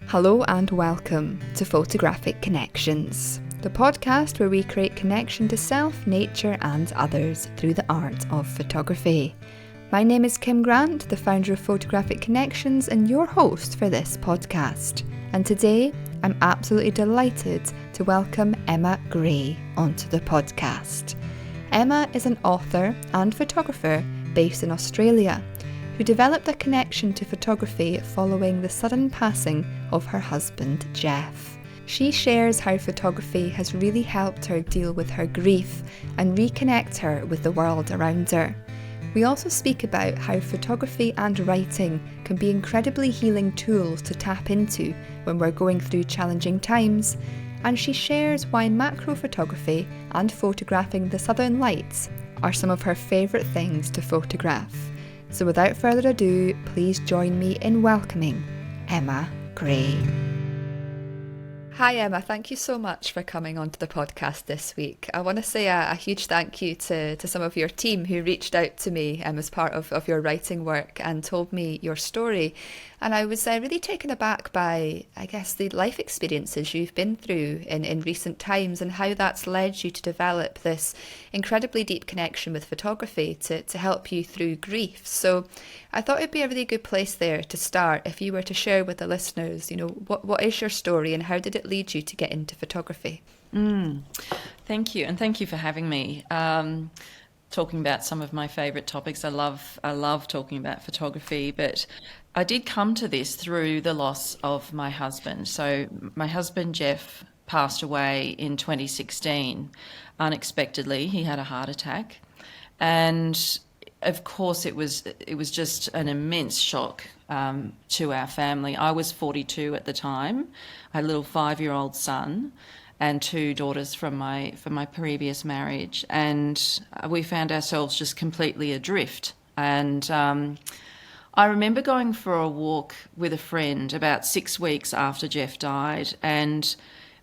Hello and welcome to Photographic Connections, the podcast where we create connection to self, nature and others through the art of photography. My name is Kim Grant, the founder of Photographic Connections and your host for this podcast. And today I'm absolutely delighted to welcome Emma Gray onto the podcast. Emma is an author and photographer based in Australia, who developed a connection to photography following the sudden passing of her husband, Jeff. She shares how photography has really helped her deal with her grief and reconnect her with the world around her. We also speak about how photography and writing can be incredibly healing tools to tap into when we're going through challenging times, and she shares why macro photography and photographing the Southern Lights are some of her favourite things to photograph. So without further ado, please join me in welcoming Emma Gray. Hi Emma, thank you so much for coming onto the podcast this week. I want to say a huge thank you to some of your team who reached out to me as part of your writing work and told me your story. And I was really taken aback by, I guess, the life experiences you've been through in recent times and how that's led you to develop this incredibly deep connection with photography to help you through grief. So I thought it'd be a really good place there to start if you were to share with the listeners, what is your story and how did it lead you to get into photography? Thank you, and thank you for having me. Talking about some of my favourite topics. I love talking about photography, but I did come to this through the loss of my husband. So my husband Jeff passed away in 2016 unexpectedly. He had a heart attack, and of course it was just an immense shock to our family. I was 42 at the time. I had a little 5-year-old son and 2 daughters from my previous marriage, and we found ourselves just completely adrift. And I remember going for a walk with a friend about 6 weeks after Jeff died, and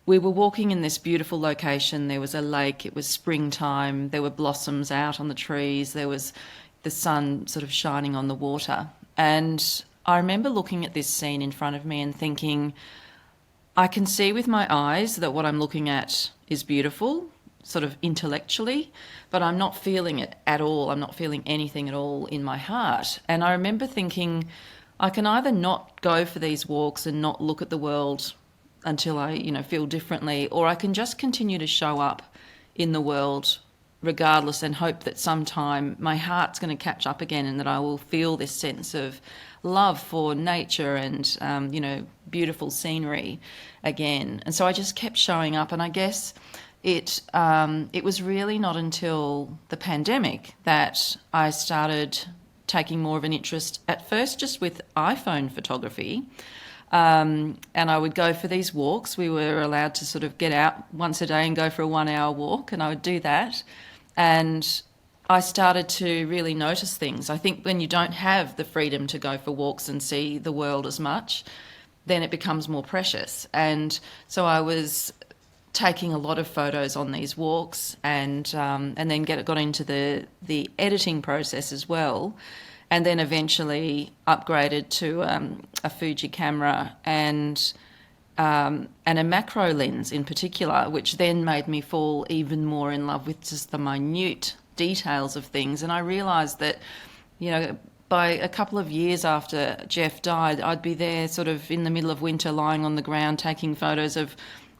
we were walking in this beautiful location. There was a lake, it was springtime, there were blossoms out on the trees, there was the sun sort of shining on the water. And I remember looking at this scene in front of me and thinking, I can see with my eyes that what I'm looking at is beautiful, sort of intellectually, but I'm not feeling it at all. I'm not feeling anything at all in my heart. And I remember thinking, I can either not go for these walks and not look at the world until I, feel differently, or I can just continue to show up in the world regardless and hope that sometime my heart's going to catch up again and that I will feel this sense of love for nature and, beautiful scenery again. And so I just kept showing up, and I guess it was really not until the pandemic that I started taking more of an interest, at first just with iPhone photography. And I would go for these walks. We were allowed to sort of get out once a day and go for a 1-hour walk, and I would do that. And I started to really notice things. I think when you don't have the freedom to go for walks and see the world as much, then it becomes more precious. And so I was taking a lot of photos on these walks, and then got into the editing process as well, and then eventually upgraded to a Fuji camera and a macro lens in particular, which then made me fall even more in love with just the minute details of things. And I realised that, by a couple of years after Jeff died, I'd be there sort of in the middle of winter lying on the ground taking photos of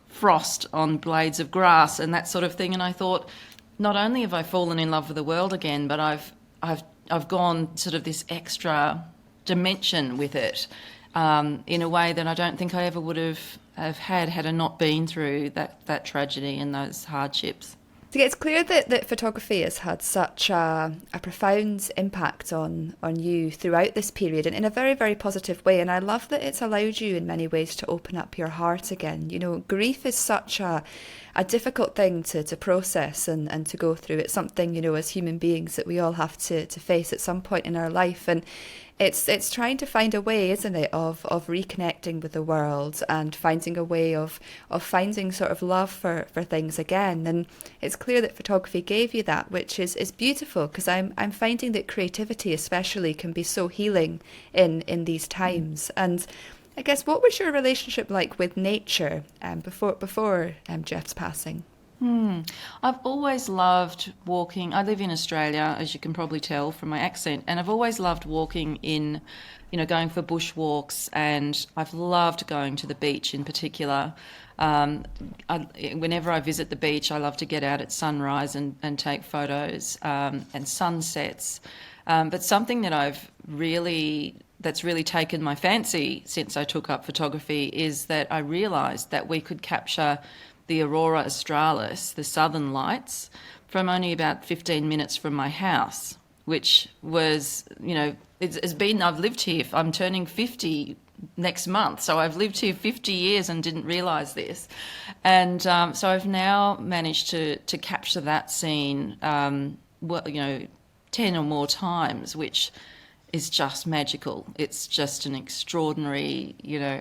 frost on blades of grass and that sort of thing. And I thought, not only have I fallen in love with the world again, but I've gone sort of this extra dimension with it in a way that I don't think I ever would have had I not been through that tragedy and those hardships. It's clear that photography has had such a profound impact on you throughout this period, and in a very, very positive way. And I love that it's allowed you in many ways to open up your heart again. Grief is such a difficult thing to process and to go through. It's something, as human beings that we all have to face at some point in our life. And it's trying to find a way, isn't it, of reconnecting with the world and finding a way of finding sort of love for things again. And it's clear that photography gave you that, which is beautiful, because I'm finding that creativity especially can be so healing in these times. And I guess, what was your relationship like with nature before Jeff's passing? I've always loved walking. I live in Australia, as you can probably tell from my accent, and I've always loved walking in, going for bushwalks, and I've loved going to the beach in particular. Um, Whenever I visit the beach, I love to get out at sunrise and take photos and sunsets. But something that's really taken my fancy since I took up photography is that I realised that we could capture the Aurora Australis, the southern lights, from only about 15 minutes from my house, which was, I've lived here, I'm turning 50 next month, so I've lived here 50 years and didn't realise this. And so I've now managed to capture that scene, 10 or more times, which is just magical. It's just an extraordinary,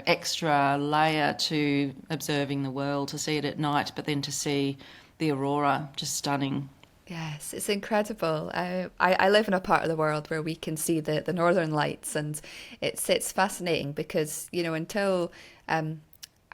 extra layer to observing the world, to see it at night, but then to see the aurora, just stunning. Yes, it's incredible. I live in a part of the world where we can see the northern lights, and it's fascinating because, until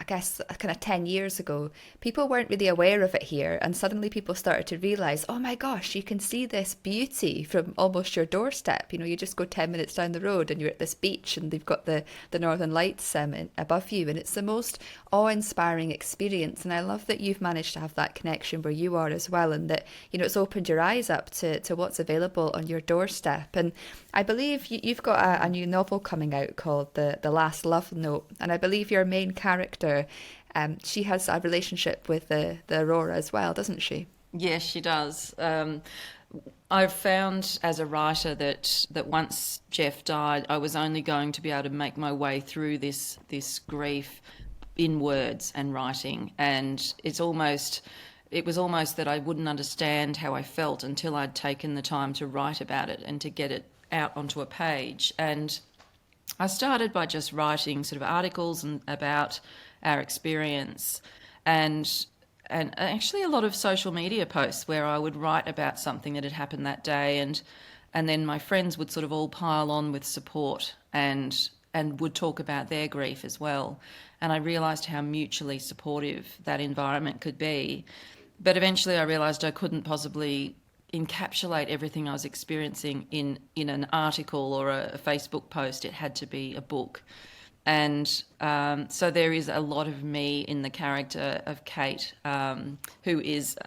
I guess kind of 10 years ago, people weren't really aware of it here. And suddenly people started to realise, oh my gosh, you can see this beauty from almost your doorstep. You just go 10 minutes down the road and you're at this beach and they've got the northern lights above you. And it's the most awe-inspiring experience. And I love that you've managed to have that connection where you are as well. And that, it's opened your eyes up to what's available on your doorstep. And I believe you've got a new novel coming out called The Last Love Note. And I believe your main character, she has a relationship with the Aurora as well, doesn't she? Yes, she does. I've found as a writer that once Jeff died, I was only going to be able to make my way through this grief in words and writing, and it was almost that I wouldn't understand how I felt until I'd taken the time to write about it and to get it out onto a page. And I started by just writing sort of articles about our experience, and actually a lot of social media posts where I would write about something that had happened that day, and then my friends would sort of all pile on with support and would talk about their grief as well. And I realised how mutually supportive that environment could be. But eventually I realised I couldn't possibly encapsulate everything I was experiencing in an article or a Facebook post. It had to be a book. And so there is a lot of me in the character of Kate, who is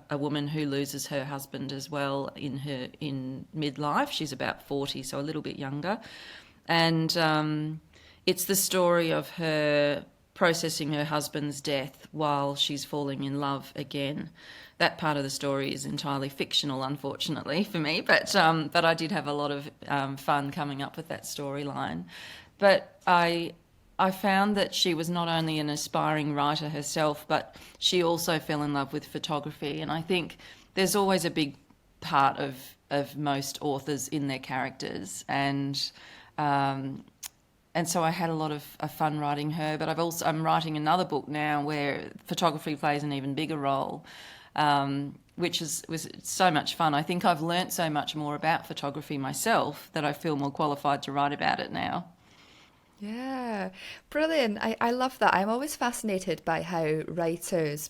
a woman who loses her husband as well in midlife. She's about 40, so a little bit younger. And it's the story of her processing her husband's death while she's falling in love again. That part of the story is entirely fictional, unfortunately, for me, but I did have a lot of fun coming up with that storyline. But I found that she was not only an aspiring writer herself, but she also fell in love with photography. And I think there's always a big part of most authors in their characters. And so I had a lot of fun writing her. But I'm writing another book now where photography plays an even bigger role, which was so much fun. I think I've learnt so much more about photography myself that I feel more qualified to write about it now. Yeah, brilliant. I love that. I'm always fascinated by how writers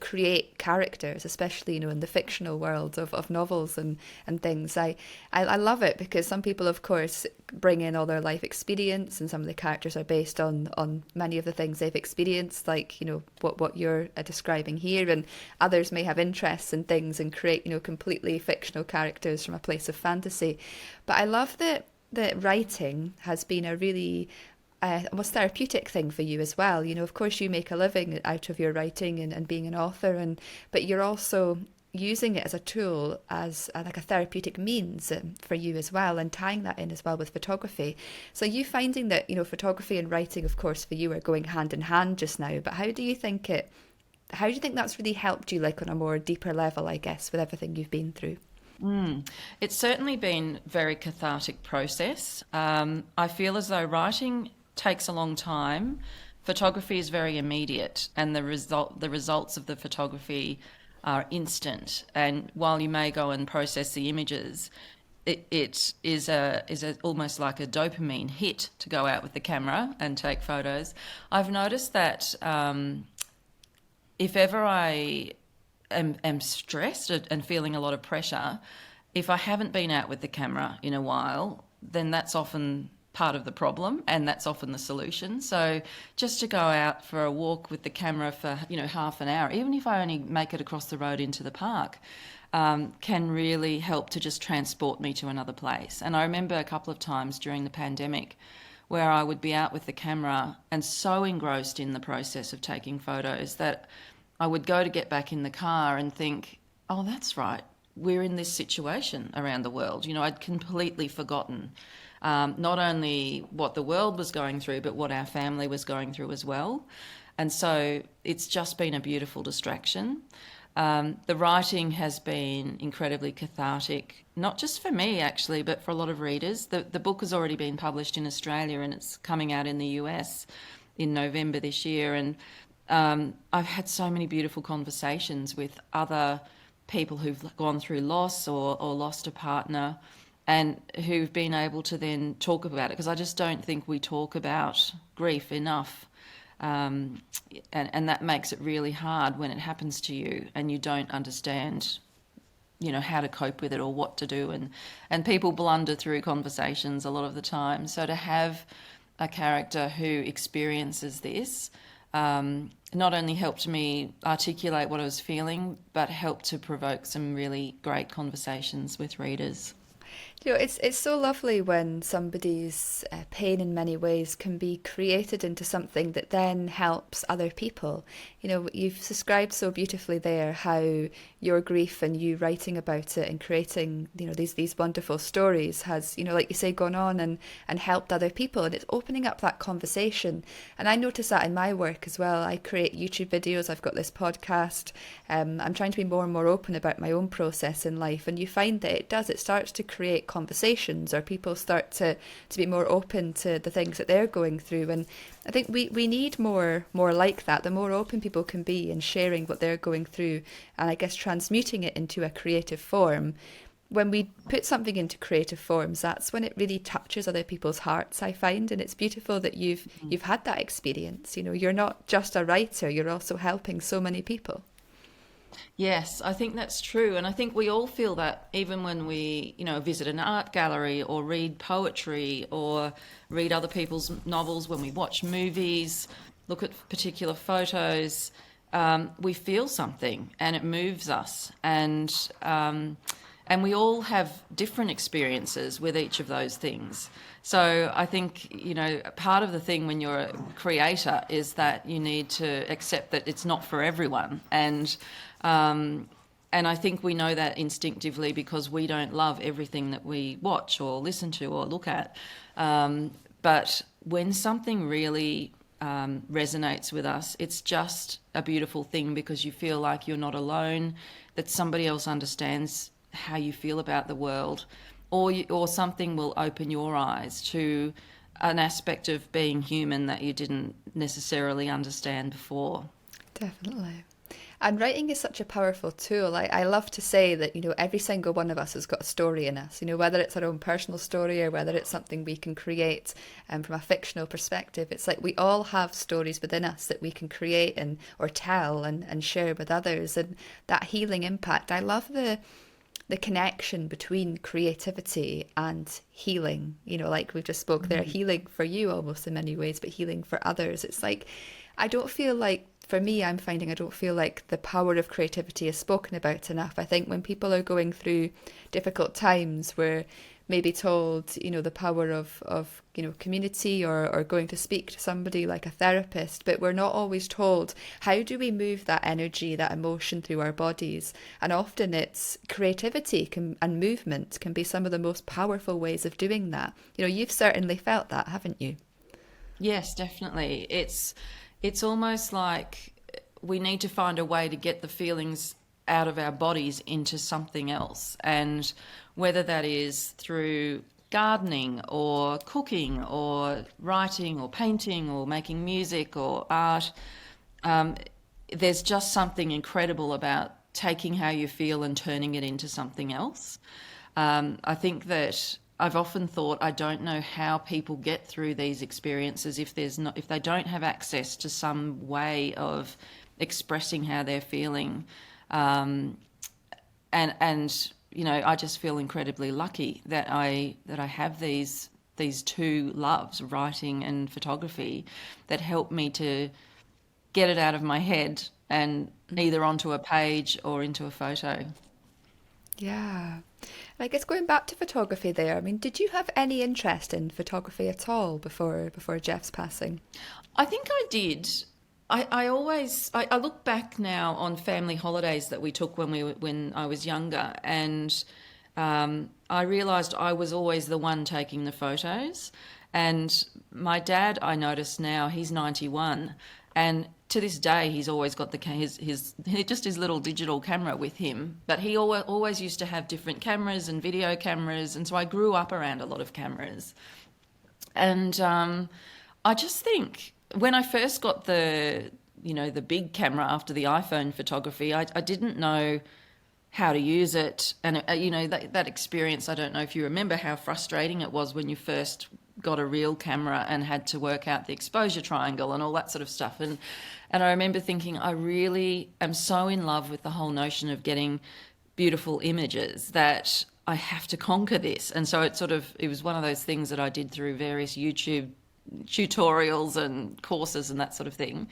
create characters, especially, in the fictional world of novels and things. I love it because some people, of course, bring in all their life experience, and some of the characters are based on many of the things they've experienced, like, what you're describing here, and others may have interests in things and create, completely fictional characters from a place of fantasy. But I love that writing has been a really almost therapeutic thing for you as well. Of course, you make a living out of your writing and being an author, but you're also using it as a tool, as like a therapeutic means for you as well, and tying that in as well with photography. So you finding that, photography and writing, of course, for you are going hand in hand just now, but how do you think that's really helped you, like on a more deeper level, I guess, with everything you've been through? It's certainly been a very cathartic process. I feel as though writing takes a long time. Photography is very immediate, and the results of the photography are instant. And while you may go and process the images, it is almost like a dopamine hit to go out with the camera and take photos. I've noticed that if ever I am stressed and feeling a lot of pressure, if I haven't been out with the camera in a while, then that's often part of the problem, and that's often the solution. So just to go out for a walk with the camera for half an hour, even if I only make it across the road into the park, can really help to just transport me to another place. And I remember a couple of times during the pandemic where I would be out with the camera and so engrossed in the process of taking photos that I would go to get back in the car and think, oh, that's right, we're in this situation around the world. I'd completely forgotten not only what the world was going through, but what our family was going through as well. And so it's just been a beautiful distraction. The writing has been incredibly cathartic, not just for me actually, but for a lot of readers. The book has already been published in Australia and it's coming out in the US in November this year. And I've had so many beautiful conversations with other people who've gone through loss or lost a partner, and who've been able to then talk about it, because I just don't think we talk about grief enough. And that makes it really hard when it happens to you and you don't understand, how to cope with it or what to do. And people blunder through conversations a lot of the time. So to have a character who experiences this not only helped me articulate what I was feeling, but helped to provoke some really great conversations with readers. It's so lovely when somebody's pain in many ways can be created into something that then helps other people. You've described so beautifully there how your grief and you writing about it and creating, these wonderful stories has, like you say, gone on and helped other people. And it's opening up that conversation. And I notice that in my work as well. I create YouTube videos. I've got this podcast. I'm trying to be more and more open about my own process in life. And you find that it starts to create conversations, or people start to be more open to the things that they're going through. And I think we need more like that. The more open people can be in sharing what they're going through, and I guess transmuting it into a creative form. When we put something into creative forms, that's when it really touches other people's hearts, I find. And it's beautiful that you've had that experience. You're not just a writer, you're also helping so many people. Yes, I think that's true. And I think we all feel that even when we, visit an art gallery or read poetry or read other people's novels, when we watch movies, look at particular photos, we feel something and it moves us. And we all have different experiences with each of those things. So I think, part of the thing when you're a creator is that you need to accept that it's not for everyone. And I think we know that instinctively because we don't love everything that we watch or listen to or look at. But when something really resonates with us, it's just a beautiful thing because you feel like you're not alone, that somebody else understands how you feel about the world, or something will open your eyes to an aspect of being human that you didn't necessarily understand before. Definitely. And writing is such a powerful tool. I love to say that, every single one of us has got a story in us, whether it's our own personal story or whether it's something we can create from a fictional perspective. It's like we all have stories within us that we can create or tell and share with others. And that healing impact, I love the connection between creativity and healing, like we just spoke there, healing for you almost in many ways, but healing for others. It's like, I don't feel like, for me, I'm finding I don't feel like the power of creativity is spoken about enough. I think when people are going through difficult times, we're maybe told, the power of community or going to speak to somebody like a therapist, but we're not always told how do we move that energy, that emotion through our bodies. And often it's creativity and movement can be some of the most powerful ways of doing that. You've certainly felt that, haven't you? Yes, definitely. It's almost like we need to find a way to get the feelings out of our bodies into something else. And whether that is through gardening or cooking or writing or painting or making music or art, there's just something incredible about taking how you feel and turning it into something else. I think that I've often thought I don't know how people get through these experiences if they don't have access to some way of expressing how they're feeling, and I just feel incredibly lucky that I have these two loves, writing and photography, that help me to get it out of my head and either onto a page or into a photo. Yeah. I guess going back to photography there, I mean, did you have any interest in photography at all before Jeff's passing? I think I did. I look back now on family holidays that we took when I was younger, and I realised I was always the one taking the photos. And my dad, I notice now, he's 91, and to this day he's always got his little digital camera with him. But he always used to have different cameras and video cameras, and so I grew up around a lot of cameras. And I just think when I first got the big camera after the iPhone photography, I didn't know how to use it. And, that experience, I don't know if you remember how frustrating it was when you first got a real camera and had to work out the exposure triangle and all that sort of stuff. And I remember thinking, I really am so in love with the whole notion of getting beautiful images that I have to conquer this. And so it was one of those things that I did through various YouTube tutorials and courses and that sort of thing.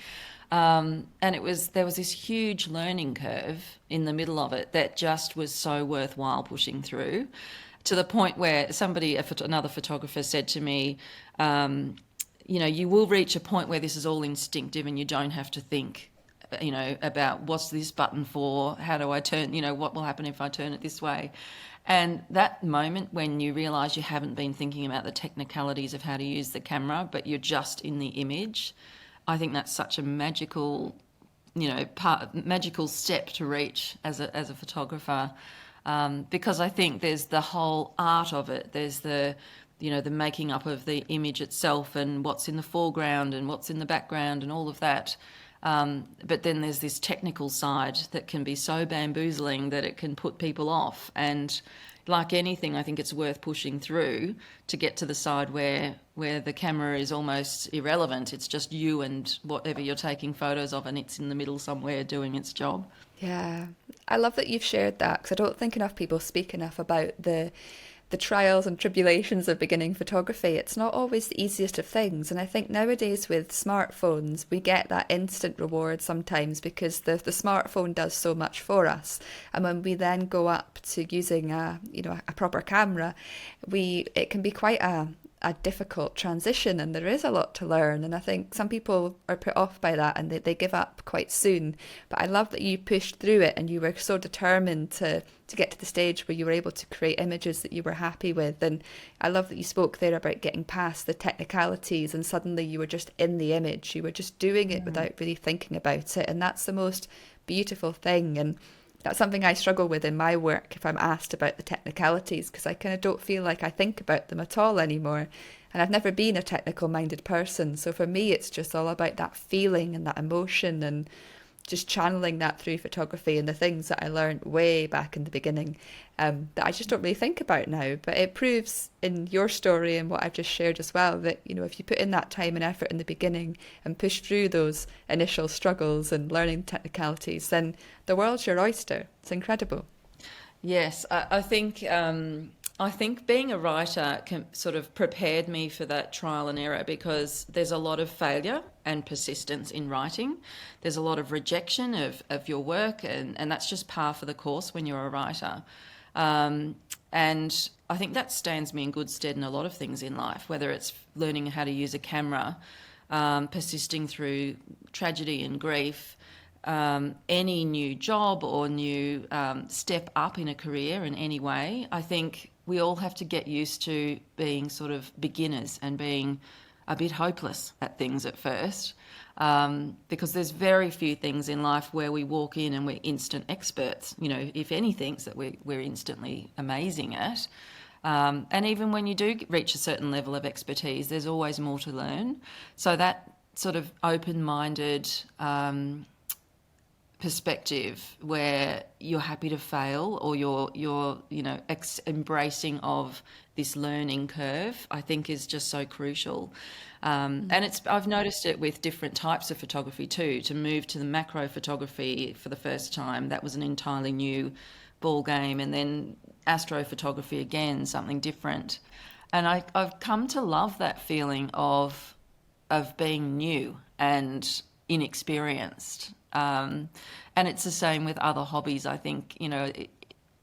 And there was this huge learning curve in the middle of it that just was so worthwhile pushing through, to the point where another photographer said to me, you will reach a point where this is all instinctive and you don't have to think, about what's this button for, how do I turn, what will happen if I turn it this way. And that moment when you realise you haven't been thinking about the technicalities of how to use the camera, but you're just in the image, I think that's such a magical step to reach as a photographer, because I think there's the whole art of it. There's the making up of the image itself and what's in the foreground and what's in the background and all of that. But then there's this technical side that can be so bamboozling that it can put people off. And like anything, I think it's worth pushing through to get to the side where the camera is almost irrelevant. It's just you and whatever you're taking photos of, and it's in the middle somewhere doing its job. Yeah, I love that you've shared that, because I don't think enough people speak enough about the trials and tribulations of beginning photography. It's not always the easiest of things. And I think nowadays with smartphones, we get that instant reward sometimes because the smartphone does so much for us. And when we then go up to using a proper camera, it can be quite a difficult transition, and there is a lot to learn. And I think some people are put off by that and they give up quite soon. But I love that you pushed through it and you were so determined to get to the stage where you were able to create images that you were happy with. And I love that you spoke there about getting past the technicalities and suddenly you were just in the image. You were just doing it without really thinking about it. And that's the most beautiful thing. And that's something I struggle with in my work if I'm asked about the technicalities, because I kind of don't feel like I think about them at all anymore. And I've never been a technical minded person. So for me, it's just all about that feeling and that emotion and just channeling that through photography and the things that I learned way back in the beginning, that I just don't really think about now. But it proves in your story and what I've just shared as well that, if you put in that time and effort in the beginning and push through those initial struggles and learning technicalities, then the world's your oyster. It's incredible. Yes, I think being a writer sort of prepared me for that trial and error, because there's a lot of failure and persistence in writing. There's a lot of rejection of your work, and that's just par for the course when you're a writer. And I think that stands me in good stead in a lot of things in life, whether it's learning how to use a camera, persisting through tragedy and grief, any new job or new step up in a career in any way. I think we all have to get used to being sort of beginners and being a bit hopeless at things at first, because there's very few things in life where we walk in and we're instant experts. If anything, that we're instantly amazing at. And even when you do reach a certain level of expertise, there's always more to learn. So that sort of open-minded perspective where you're happy to fail, or you're embracing of this learning curve, I think is just so crucial. And I've noticed it with different types of photography too. To move to the macro photography for the first time, that was an entirely new ball game, and then astrophotography again, something different. And I've come to love that feeling of being new and inexperienced. And it's the same with other hobbies. I think,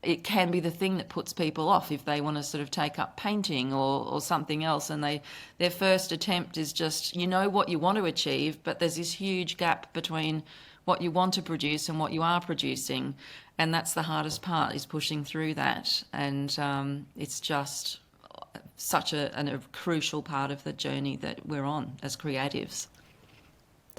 it can be the thing that puts people off if they want to sort of take up painting or something else, and their first attempt is just, what you want to achieve, but there's this huge gap between what you want to produce and what you are producing. And that's the hardest part, is pushing through that. And it's just such a crucial part of the journey that we're on as creatives.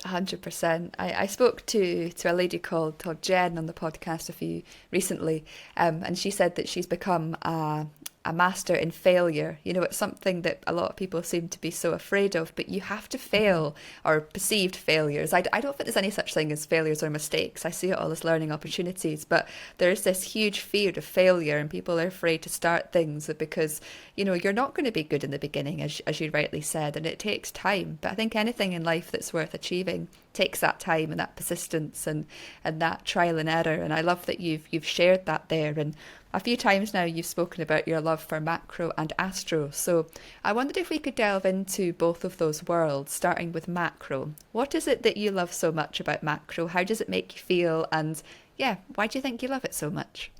100%. I spoke to a lady called Jen on the podcast recently, and she said that she's become a master in failure. It's something that a lot of people seem to be so afraid of, but you have to fail, or perceived failures. I don't think there's any such thing as failures or mistakes. I see it all as learning opportunities, but there's this huge fear of failure, and people are afraid to start things because, you're not going to be good in the beginning, as you rightly said, and it takes time. But I think anything in life that's worth achieving takes that time and that persistence and that trial and error. And I love that you've shared that there. And a few times now you've spoken about your love for macro and astro. So I wondered if we could delve into both of those worlds, starting with macro. What is it that you love so much about macro? How does it make you feel? And yeah, why do you think you love it so much?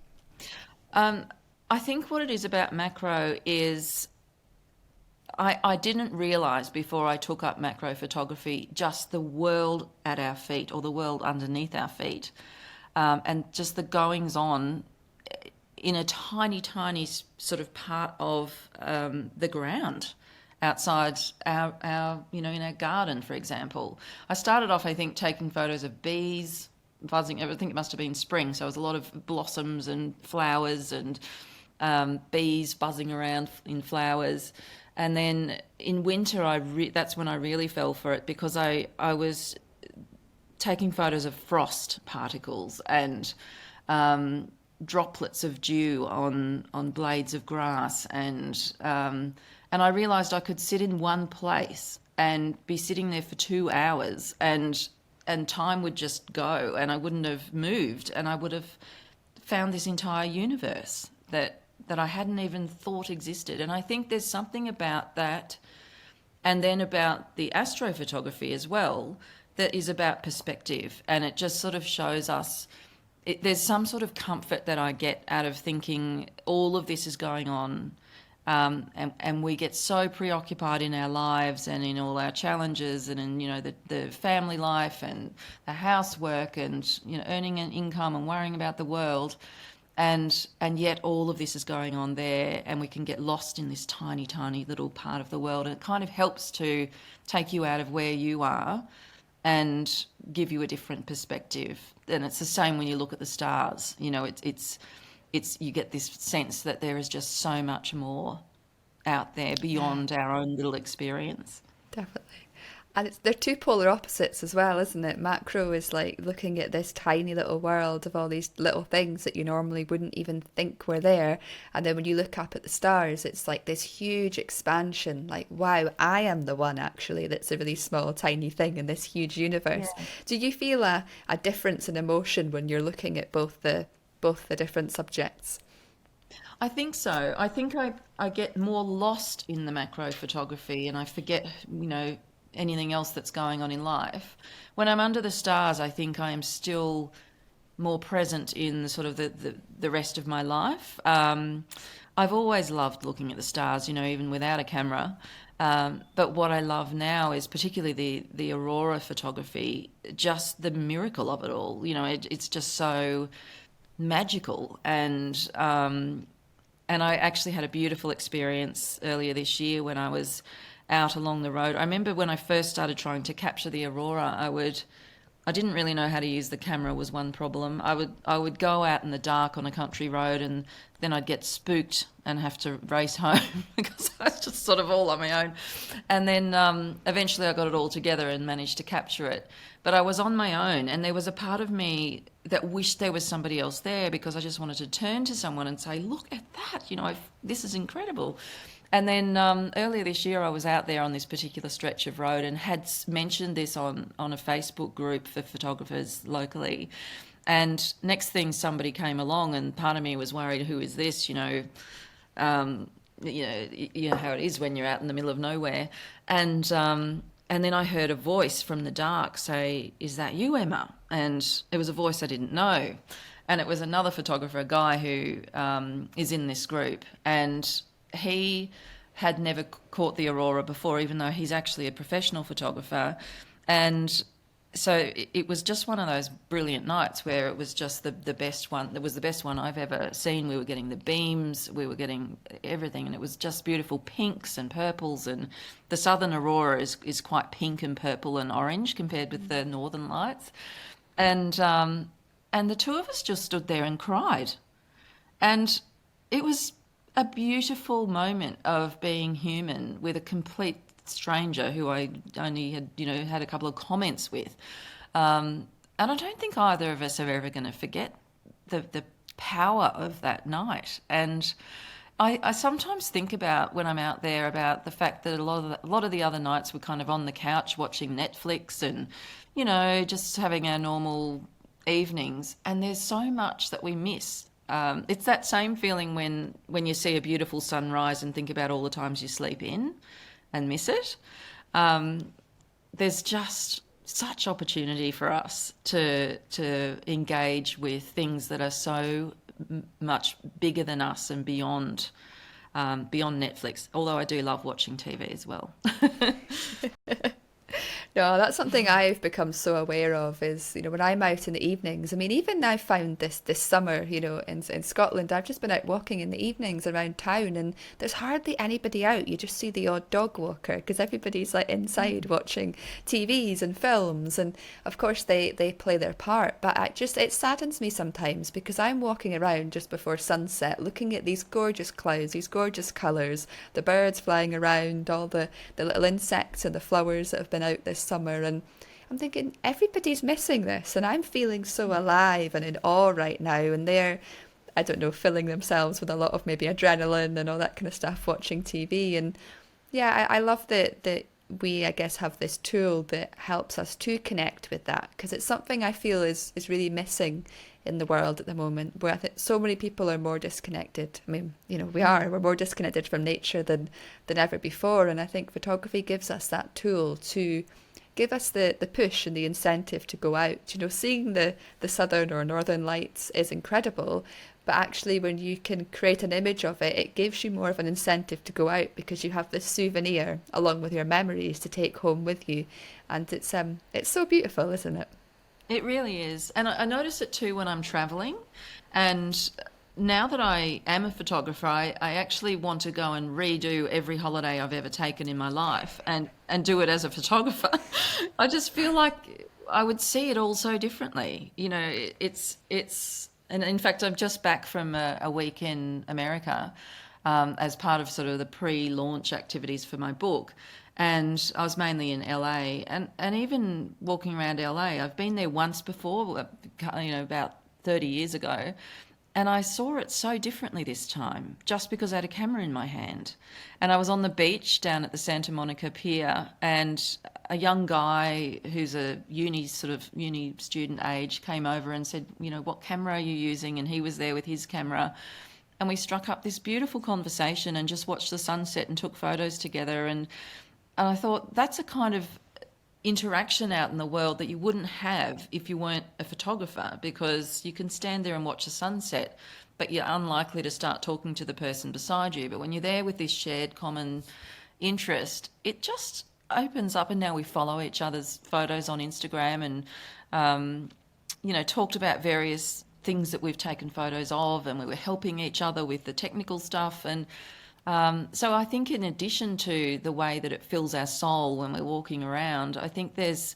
I think what it is about macro is I didn't realise before I took up macro photography just the world at our feet, or the world underneath our feet, and just the goings on in a tiny, tiny sort of part of the ground outside our in our garden, for example. I started off, I think, taking photos of bees buzzing. I think it must have been spring, so it was a lot of blossoms and flowers and bees buzzing around in flowers. And then in winter, that's when I really fell for it, because I was taking photos of frost particles and droplets of dew on blades of grass, and I realised I could sit in one place and be sitting there for 2 hours, and time would just go, and I wouldn't have moved, and I would have found this entire universe that I hadn't even thought existed. And I think there's something about that, and then about the astrophotography as well, that is about perspective, and it just sort of shows us. There's some sort of comfort that I get out of thinking all of this is going on, and we get so preoccupied in our lives and in all our challenges, and in the family life and the housework, and earning an income and worrying about the world, and yet all of this is going on there, and we can get lost in this tiny, tiny little part of the world. And it kind of helps to take you out of where you are and give you a different perspective. And it's the same when you look at the stars. It's you get this sense that there is just so much more out there beyond our own little experience. Definitely. And they're two polar opposites as well, isn't it? Macro is like looking at this tiny little world of all these little things that you normally wouldn't even think were there. And then when you look up at the stars, it's like this huge expansion. Like, wow, I am the one actually that's a really small, tiny thing in this huge universe. Yeah. Do you feel a difference in emotion when you're looking at both the different subjects? I think so. I think I get more lost in the macro photography, and I forget, anything else that's going on in life. When I'm under the stars, I think I am still more present in the sort of the rest of my life. I've always loved looking at the stars, even without a camera. But what I love now is particularly the Aurora photography, just the miracle of it all. It's just so magical. And I actually had a beautiful experience earlier this year when I was out along the road. I remember when I first started trying to capture the Aurora, I would I didn't really know how to use the camera was one problem. I would go out in the dark on a country road, and then I'd get spooked and have to race home because I was just sort of all on my own. And then eventually I got it all together and managed to capture it. But I was on my own, and there was a part of me that wished there was somebody else there, because I just wanted to turn to someone and say, "Look at that! This is incredible." And then earlier this year, I was out there on this particular stretch of road and had mentioned this on a Facebook group for photographers locally. And next thing, somebody came along, and part of me was worried, who is this? You know how it is when you're out in the middle of nowhere. And then I heard a voice from the dark say, "Is that you, Emma?" And it was a voice I didn't know. And it was another photographer, a guy who is in this group. And he had never caught the Aurora before, even though he's actually a professional photographer. And so it was just one of those brilliant nights where it was just the best one. It was the best one I've ever seen. We were getting the beams, we were getting everything, and it was just beautiful pinks and purples. And the southern Aurora is quite pink and purple and orange compared with the northern lights. And the two of us just stood there and cried. And it was a beautiful moment of being human with a complete stranger who I only had a couple of comments with. And I don't think either of us are ever going to forget the power of that night. And I sometimes think about, when I'm out there, about the fact that a lot of the other nights we're kind of on the couch watching Netflix and, just having our normal evenings. And there's so much that we miss. It's that same feeling when you see a beautiful sunrise and think about all the times you sleep in and miss it. There's just such opportunity for us to engage with things that are so much bigger than us and beyond Netflix. Although I do love watching TV as well. No, that's something I've become so aware of is, when I'm out in the evenings. I mean, even I found this summer, in Scotland, I've just been out walking in the evenings around town, and there's hardly anybody out. You just see the odd dog walker because everybody's like inside watching TVs and films, and of course they play their part. But it saddens me sometimes because I'm walking around just before sunset looking at these gorgeous clouds, these gorgeous colours, the birds flying around, all the little insects and the flowers that have been out this summer, and I'm thinking everybody's missing this, and I'm feeling so alive and in awe right now, and they're, I don't know, filling themselves with a lot of maybe adrenaline and all that kind of stuff watching TV. And yeah, I love that we, I guess, have this tool that helps us to connect with that, because it's something I feel is really missing in the world at the moment, where I think so many people are more disconnected. I mean, we're more disconnected from nature than ever before, and I think photography gives us that tool to give us the push and the incentive to go out. Seeing the southern or northern lights is incredible, but actually when you can create an image of it, it gives you more of an incentive to go out, because you have this souvenir along with your memories to take home with you. And it's so beautiful, isn't it? It really is. And I notice it too when I'm traveling. And now that I am a photographer, I actually want to go and redo every holiday I've ever taken in my life and do it as a photographer. I just feel like I would see it all so differently. And in fact, I'm just back from a week in America as part of sort of the pre-launch activities for my book. And I was mainly in LA, and even walking around LA, I've been there once before, about 30 years ago, and I saw it so differently this time, just because I had a camera in my hand. And I was on the beach down at the Santa Monica Pier, and a young guy who's a uni student age came over and said, "What camera are you using?" And he was there with his camera. And we struck up this beautiful conversation and just watched the sunset and took photos together. And I thought that's a kind of interaction out in the world that you wouldn't have if you weren't a photographer, because you can stand there and watch a sunset, but you're unlikely to start talking to the person beside you. But when you're there with this shared common interest, it just opens up. And now we follow each other's photos on Instagram and, talked about various things that we've taken photos of, and we were helping each other with the technical stuff. And so I think in addition to the way that it fills our soul when we're walking around, I think there's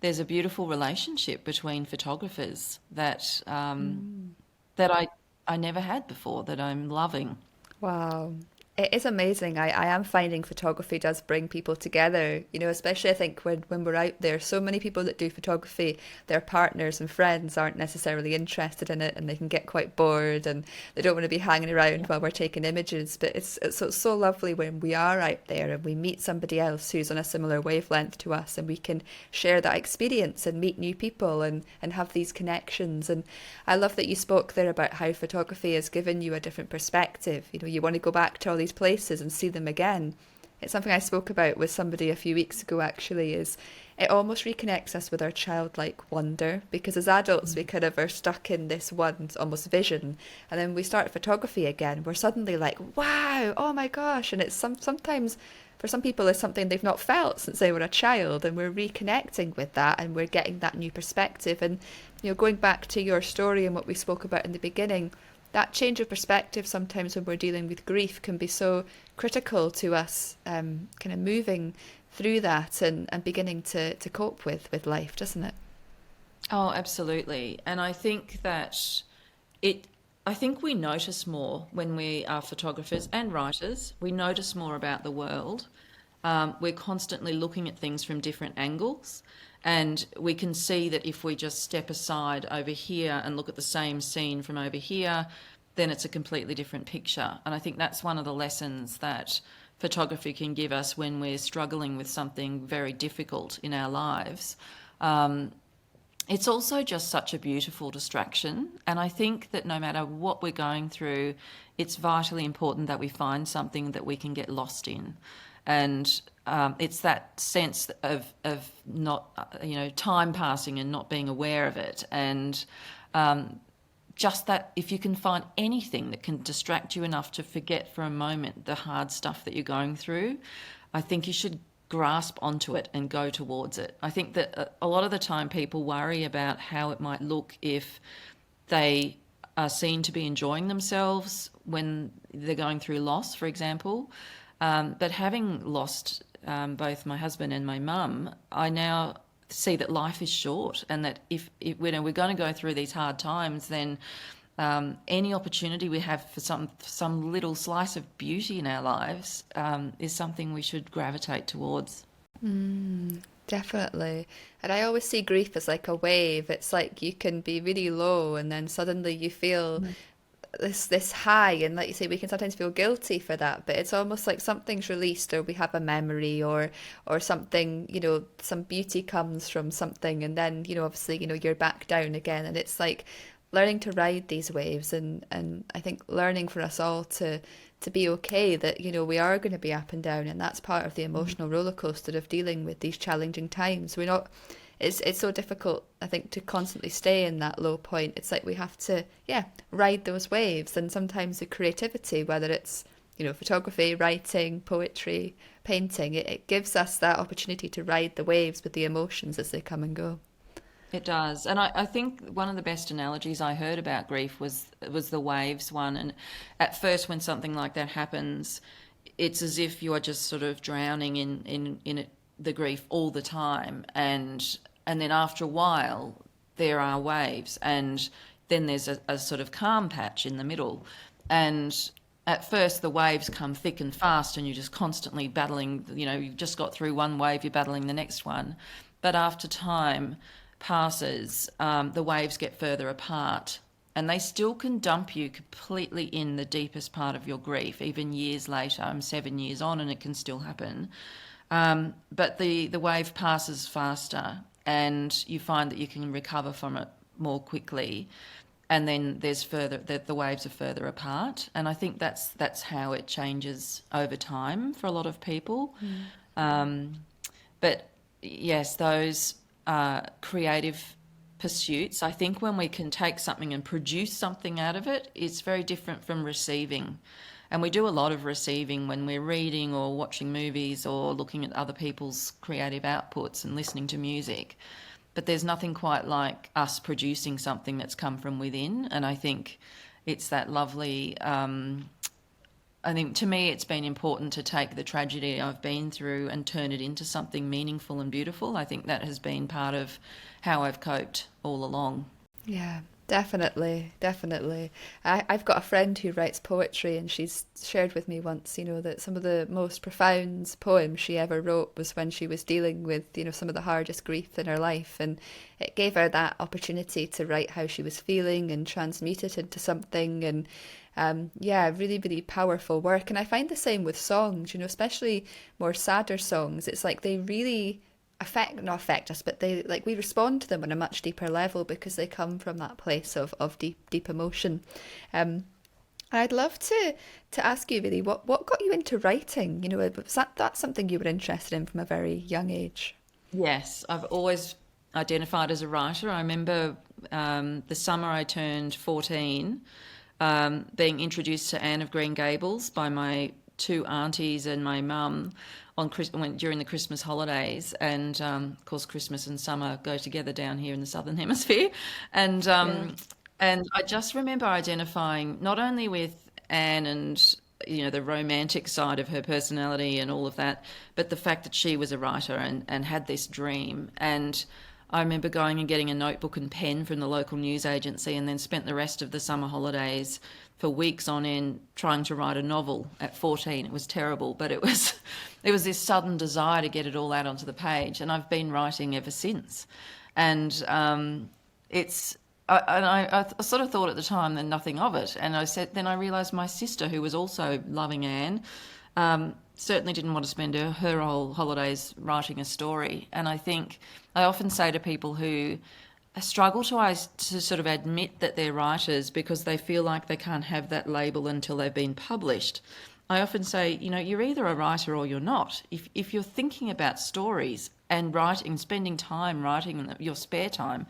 there's a beautiful relationship between photographers that that I never had before, that I'm loving. Wow. It is amazing. I am finding photography does bring people together, especially I think when we're out there, so many people that do photography, their partners and friends aren't necessarily interested in it and they can get quite bored and they don't want to be hanging around while we're taking images. But it's so lovely when we are out there and we meet somebody else who's on a similar wavelength to us and we can share that experience and meet new people and have these connections. And I love that you spoke there about how photography has given you a different perspective. You want to go back to all these places and see them again. It's something I spoke about with somebody a few weeks ago actually, is it almost reconnects us with our childlike wonder, because as adults we kind of are stuck in this one almost vision, and then we start photography again, we're suddenly like, wow, oh my gosh, and it's sometimes for some people it's something they've not felt since they were a child, and we're reconnecting with that and we're getting that new perspective. And going back to your story and what we spoke about in the beginning, that change of perspective sometimes when we're dealing with grief can be so critical to us, kind of moving through that and beginning to cope with life, doesn't it? Oh, absolutely. And I think that I think we notice more when we are photographers and writers. We notice more about the world. We're constantly looking at things from different angles. And we can see that if we just step aside over here and look at the same scene from over here, then it's a completely different picture. And I think that's one of the lessons that photography can give us when we're struggling with something very difficult in our lives. It's also just such a beautiful distraction. And I think that no matter what we're going through, it's vitally important that we find something that we can get lost in. And it's that sense of not, time passing and not being aware of it. And just that if you can find anything that can distract you enough to forget for a moment the hard stuff that you're going through, I think you should grasp onto it and go towards it. I think that a lot of the time people worry about how it might look if they are seen to be enjoying themselves when they're going through loss, for example. But having lost both my husband and my mum, I now see that life is short, and that if we're going to go through these hard times, then any opportunity we have for some little slice of beauty in our lives is something we should gravitate towards. Definitely. And I always see grief as like a wave. It's like you can be really low and then suddenly you feel this high, and like you say, we can sometimes feel guilty for that, but it's almost like something's released, or we have a memory, or something, some beauty comes from something, and then obviously you're back down again. And it's like learning to ride these waves, and I think learning for us all to be okay that we are going to be up and down, and that's part of the emotional roller coaster of dealing with these challenging times. We're not It's so difficult, I think, to constantly stay in that low point. It's like we have to, ride those waves. And sometimes the creativity, whether it's, photography, writing, poetry, painting, it gives us that opportunity to ride the waves with the emotions as they come and go. It does. And I think one of the best analogies I heard about grief was the waves one. And at first, when something like that happens, it's as if you are just sort of drowning in it, the grief all the time. And then after a while, there are waves, and then there's a sort of calm patch in the middle. And at first, the waves come thick and fast, and you're just constantly battling. You've just got through one wave, you're battling the next one. But after time passes, the waves get further apart, and they still can dump you completely in the deepest part of your grief, even years later. I'm 7 years on, and it can still happen. But the wave passes faster, and you find that you can recover from it more quickly. And then there's the waves are further apart. And I think that's how it changes over time for a lot of people. But yes, those creative pursuits, I think when we can take something and produce something out of it, it's very different from receiving. And we do a lot of receiving when we're reading or watching movies or looking at other people's creative outputs and listening to music. But there's nothing quite like us producing something that's come from within. And I think it's that lovely I think to me it's been important to take the tragedy I've been through and turn it into something meaningful and beautiful. I think that has been part of how I've coped all along. Yeah, definitely, definitely. I've got a friend who writes poetry, and she's shared with me once, that some of the most profound poems she ever wrote was when she was dealing with, some of the hardest grief in her life. And it gave her that opportunity to write how she was feeling and transmute it into something. And yeah, really, really powerful work. And I find the same with songs, especially more sadder songs. It's like they really not affect us, but they like we respond to them on a much deeper level because they come from that place of deep emotion. I'd love to ask you really what got you into writing? Was that's something you were interested in from a very young age? Yes, I've always identified as a writer. I remember the summer I turned 14, being introduced to Anne of Green Gables by my two aunties and my mum during the Christmas holidays, and of course Christmas and summer go together down here in the Southern Hemisphere, and and I just remember identifying not only with Anne and the romantic side of her personality and all of that, but the fact that she was a writer and had this dream. And I remember going and getting a notebook and pen from the local news agency, and then spent the rest of the summer holidays for weeks on end trying to write a novel at 14. It was terrible, but it was this sudden desire to get it all out onto the page, and I've been writing ever since. And I sort of thought at the time then nothing of it, and then I realised my sister, who was also loving Anne, certainly didn't want to spend her whole holidays writing a story. And I think I often say to people who struggle to sort of admit that they're writers because they feel like they can't have that label until they've been published. I often say, you're either a writer or you're not. If you're thinking about stories and writing, spending time writing them, your spare time,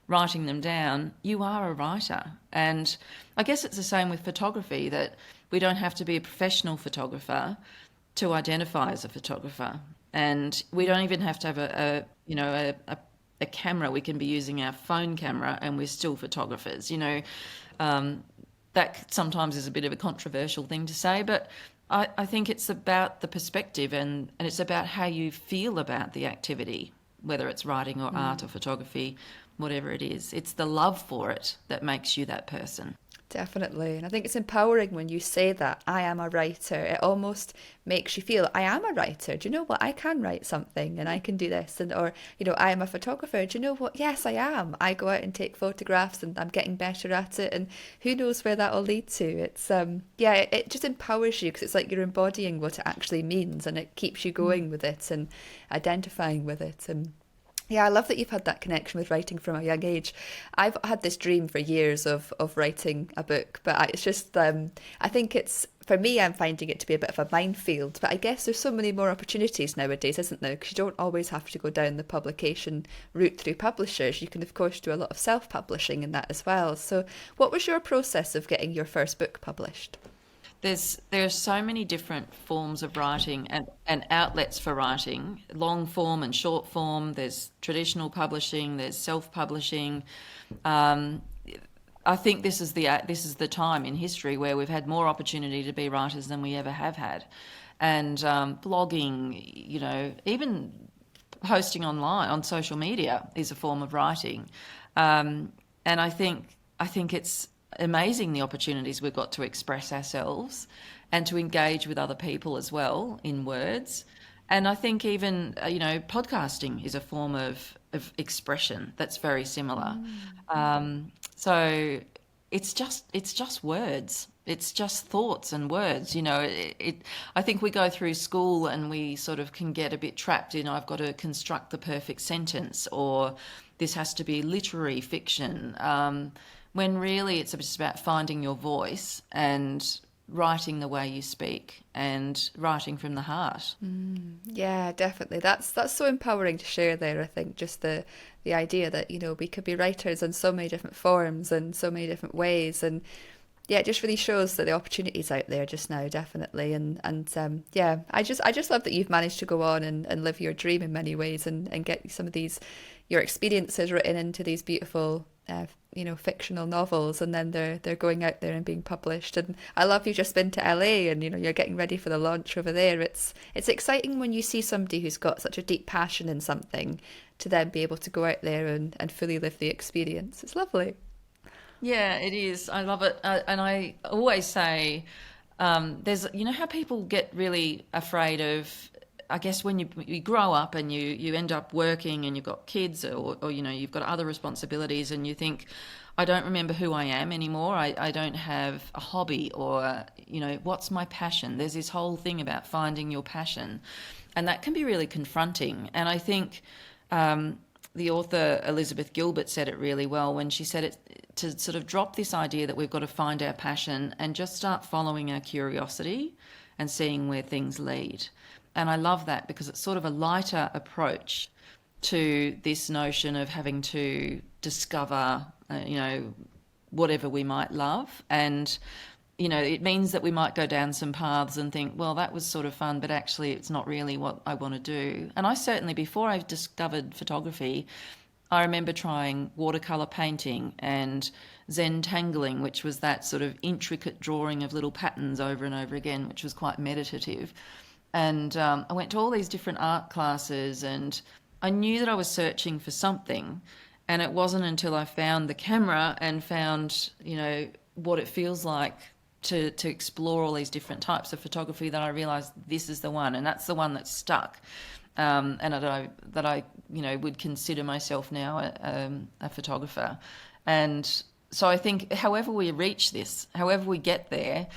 writing them down, you are a writer. And I guess it's the same with photography, that we don't have to be a professional photographer to identify as a photographer. And we don't even have to have a camera. We can be using our phone camera and we're still photographers. That sometimes is a bit of a controversial thing to say, but I think it's about the perspective and it's about how you feel about the activity, whether it's writing or art or photography, whatever it is. It's the love for it that makes you that person. Definitely. And I think it's empowering when you say that, I am a writer. It almost makes you feel, I am a writer. Do you know what? I can write something and I can do this. Or, I am a photographer. Do you know what? Yes, I am. I go out and take photographs and I'm getting better at it. And who knows where that will lead to. It's, it just empowers you because it's like you're embodying what it actually means and it keeps you going with it and identifying with it. And yeah, I love that you've had that connection with writing from a young age. I've had this dream for years of writing a book, but it's just, I think for me, I'm finding it to be a bit of a minefield. But I guess there's so many more opportunities nowadays, isn't there? Because you don't always have to go down the publication route through publishers. You can, of course, do a lot of self-publishing in that as well. So what was your process of getting your first book published? There are so many different forms of writing and outlets for writing, long form and short form. There's traditional publishing, there's self-publishing. I think this is the time in history where we've had more opportunity to be writers than we ever have had. And blogging, even posting online on social media is a form of writing. And I think it's amazing the opportunities we've got to express ourselves and to engage with other people as well in words. And I think even podcasting is a form of expression that's very similar. So it's just words. It's just thoughts and words. I think we go through school and we sort of can get a bit trapped in, I've got to construct the perfect sentence, or this has to be literary fiction. When really it's just about finding your voice and writing the way you speak and writing from the heart. Yeah, definitely. That's so empowering to share there, I think, just the idea that, we could be writers in so many different forms and so many different ways. And yeah, it just really shows that the opportunities out there just now, definitely. And I just love that you've managed to go on and live your dream in many ways and get some of your experiences written into these beautiful fictional novels, and then they're going out there and being published. And I love you've just been to LA, and you're getting ready for the launch over there. It's exciting when you see somebody who's got such a deep passion in something to then be able to go out there and fully live the experience. It's lovely. Yeah, it is. I love it. And I always say, there's, how people get really afraid of, I guess, when you grow up and you end up working and you've got kids or you've got other responsibilities and you think, I don't remember who I am anymore. I don't have a hobby or, what's my passion? There's this whole thing about finding your passion, and that can be really confronting. And I think the author Elizabeth Gilbert said it really well when she said it, to sort of drop this idea that we've got to find our passion and just start following our curiosity and seeing where things lead. And I love that because it's sort of a lighter approach to this notion of having to discover, whatever we might love. And, it means that we might go down some paths and think, well, that was sort of fun, but actually it's not really what I want to do. And I certainly, before I discovered photography, I remember trying watercolour painting and Zentangling, which was that sort of intricate drawing of little patterns over and over again, which was quite meditative. And I went to all these different art classes, and I knew that I was searching for something. And it wasn't until I found the camera and found, what it feels like to explore all these different types of photography that I realised this is the one, and that's the one that's stuck. And that I would consider myself now a photographer. And so I think however we reach this, however we get there,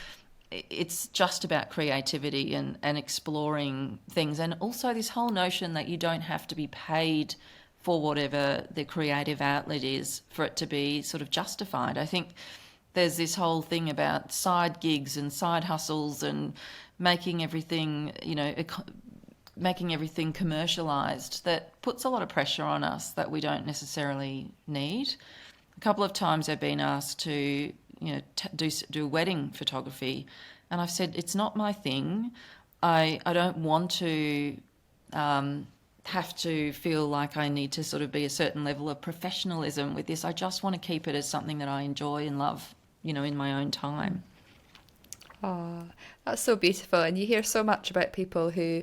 it's just about creativity and exploring things. And also this whole notion that you don't have to be paid for whatever the creative outlet is for it to be sort of justified. I think there's this whole thing about side gigs and side hustles and making everything, commercialized that puts a lot of pressure on us that we don't necessarily need. A couple of times I've been asked to, do wedding photography, and I've said it's not my thing. I don't want to have to feel like I need to sort of be a certain level of professionalism with this. I just want to keep it as something that I enjoy and love, in my own time. Oh, that's so beautiful. And you hear so much about people who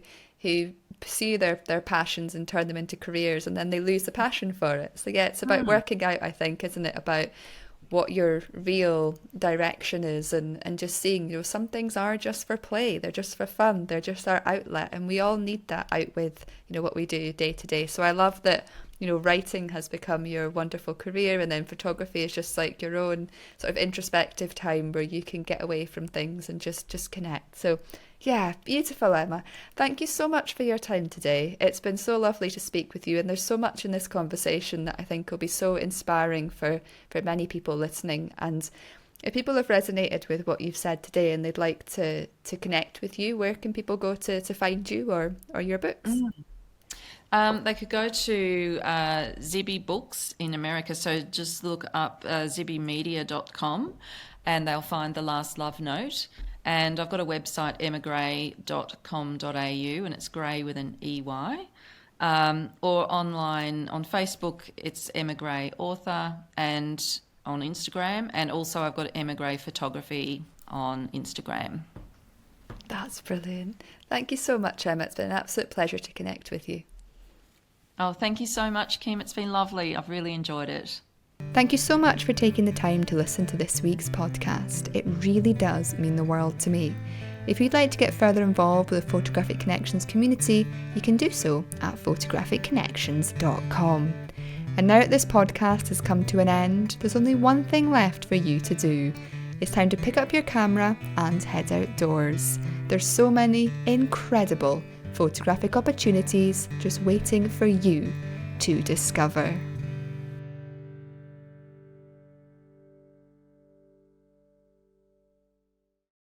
pursue their passions and turn them into careers, and then they lose the passion for it. So yeah, it's about working out, I think, isn't it, about what your real direction is, and just seeing, some things are just for play, they're just for fun, they're just our outlet, and we all need that out with, what we do day to day. So I love that, writing has become your wonderful career, and then photography is just like your own sort of introspective time where you can get away from things and just connect. So yeah, beautiful, Emma. Thank you so much for your time today. It's been so lovely to speak with you, and there's so much in this conversation that I think will be so inspiring for many people listening. And if people have resonated with what you've said today and they'd like to connect with you, where can people go to find you or your books? They could go to Zibby Books in America. So just look up zibbymedia.com and they'll find The Last Love Note. And I've got a website, emmagray.com.au, and it's Gray with an EY. Or online on Facebook, it's Emma Gray Author, and on Instagram. And also I've got Emma Gray Photography on Instagram. That's brilliant. Thank you so much, Emma. It's been an absolute pleasure to connect with you. Oh, thank you so much, Kim. It's been lovely. I've really enjoyed it. Thank you so much for taking the time to listen to this week's podcast. It really does mean the world to me. If you'd like to get further involved with the Photographic Connections community, you can do so at photographicconnections.com. And now that this podcast has come to an end, there's only one thing left for you to do. It's time to pick up your camera and head outdoors. There's so many incredible photographic opportunities just waiting for you to discover.